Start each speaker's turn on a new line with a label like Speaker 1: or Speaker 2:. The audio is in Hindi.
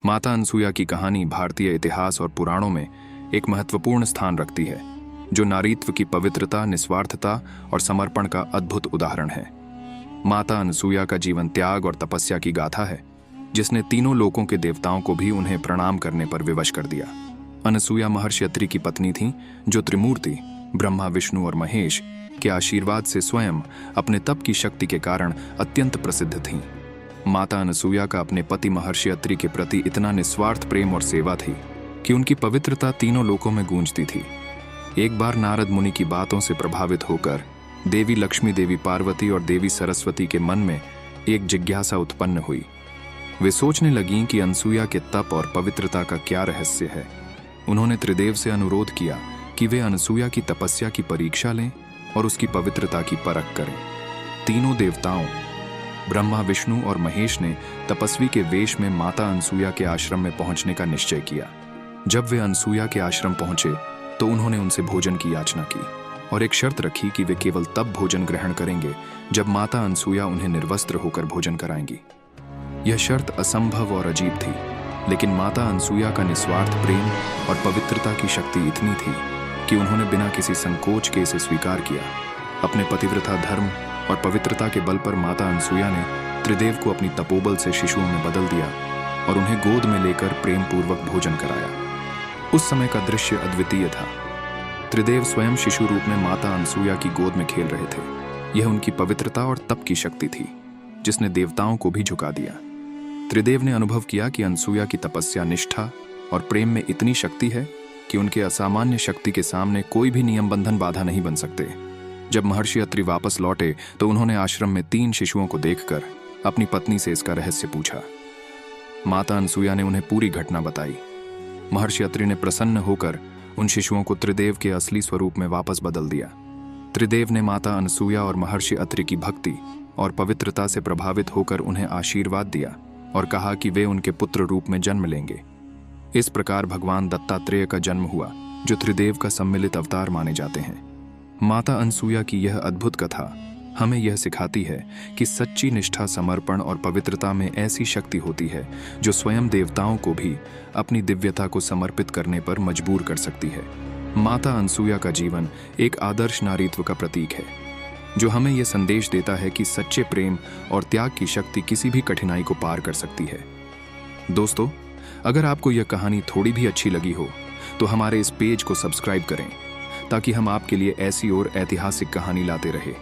Speaker 1: माता अनसुया की कहानी भारतीय इतिहास और पुराणों में एक महत्वपूर्ण स्थान रखती है, जो नारीत्व की पवित्रता, निस्वार्थता और समर्पण का अद्भुत उदाहरण है। माता अनसुया का जीवन त्याग और तपस्या की गाथा है, जिसने तीनों लोकों के देवताओं को भी उन्हें प्रणाम करने पर विवश कर दिया। अनसुया महर्षि अत्रि की पत्नी थीं, जो त्रिमूर्ति ब्रह्मा, विष्णु और महेश के आशीर्वाद से स्वयं अपने तप की शक्ति के कारण अत्यंत प्रसिद्ध थीं। माता अनसुया का अपने पति महर्षि अत्रि के प्रति इतना निस्वार्थ प्रेम और सेवा थी कि उनकी पवित्रता तीनों लोकों में गूंजती थी। एक बार नारद मुनि की बातों से प्रभावित होकर देवी लक्ष्मी, देवी पार्वती और देवी सरस्वती के मन में एक जिज्ञासा उत्पन्न हुई। वे सोचने लगीं कि अनसुया के तप और पवित्रता का क्या रहस्य है। उन्होंने त्रिदेव से अनुरोध किया कि वे अनसुया की तपस्या की परीक्षा लें और उसकी पवित्रता की परख करें। तीनों देवताओं ब्रह्मा, विष्णु और महेश ने तपस्वी के वेश में माता अनसुया के आश्रम में पहुंचने का निश्चय किया। जब वे अनसुया के आश्रम पहुंचे तो उन्होंने उनसे भोजन की याचना की और एक शर्त रखी कि वे केवल तब भोजन ग्रहण करेंगे जब माता अनसुया उन्हें निर्वस्त्र होकर भोजन कराएंगी। यह शर्त असंभव और अजीब थी, लेकिन माता अनसुया का निस्वार्थ प्रेम और पवित्रता की शक्ति इतनी थी कि उन्होंने बिना किसी संकोच के इसे स्वीकार किया। अपने पतिव्रता धर्म और पवित्रता के बल पर माता अनसुया ने त्रिदेव को अपनी तपोबल से शिशुओं में बदल दिया और उन्हें गोद में लेकर प्रेम पूर्वक भोजन कराया। उस समय का दृश्य अद्वितीय था। त्रिदेव स्वयं शिशु रूप में माता अनसुया की गोद में खेल रहे थे। यह उनकी पवित्रता और तप की शक्ति थी, जिसने देवताओं को भी झुका दिया। त्रिदेव ने अनुभव किया कि अनसुया की तपस्या, निष्ठा और प्रेम में इतनी शक्ति है कि उनके असामान्य शक्ति के सामने कोई भी नियम बंधन बाधा नहीं बन सकते। जब महर्षि अत्रि वापस लौटे तो उन्होंने आश्रम में 3 शिशुओं को देखकर अपनी पत्नी से इसका रहस्य पूछा। माता अनसुया ने उन्हें पूरी घटना बताई। महर्षि अत्रि ने प्रसन्न होकर उन शिशुओं को त्रिदेव के असली स्वरूप में वापस बदल दिया। त्रिदेव ने माता अनसुया और महर्षि अत्रि की भक्ति और पवित्रता से प्रभावित होकर उन्हें आशीर्वाद दिया और कहा कि वे उनके पुत्र रूप में जन्म लेंगे। इस प्रकार भगवान दत्तात्रेय का जन्म हुआ, जो त्रिदेव का सम्मिलित अवतार माने जाते हैं। माता अनसुया की यह अद्भुत कथा हमें यह सिखाती है कि सच्ची निष्ठा, समर्पण और पवित्रता में ऐसी शक्ति होती है जो स्वयं देवताओं को भी अपनी दिव्यता को समर्पित करने पर मजबूर कर सकती है। माता अनसुया का जीवन एक आदर्श नारीत्व का प्रतीक है, जो हमें यह संदेश देता है कि सच्चे प्रेम और त्याग की शक्ति किसी भी कठिनाई को पार कर सकती है। दोस्तों, अगर आपको यह कहानी थोड़ी भी अच्छी लगी हो तो हमारे इस पेज को सब्सक्राइब करें, ताकि हम आपके लिए ऐसी और ऐतिहासिक कहानी लाते रहें।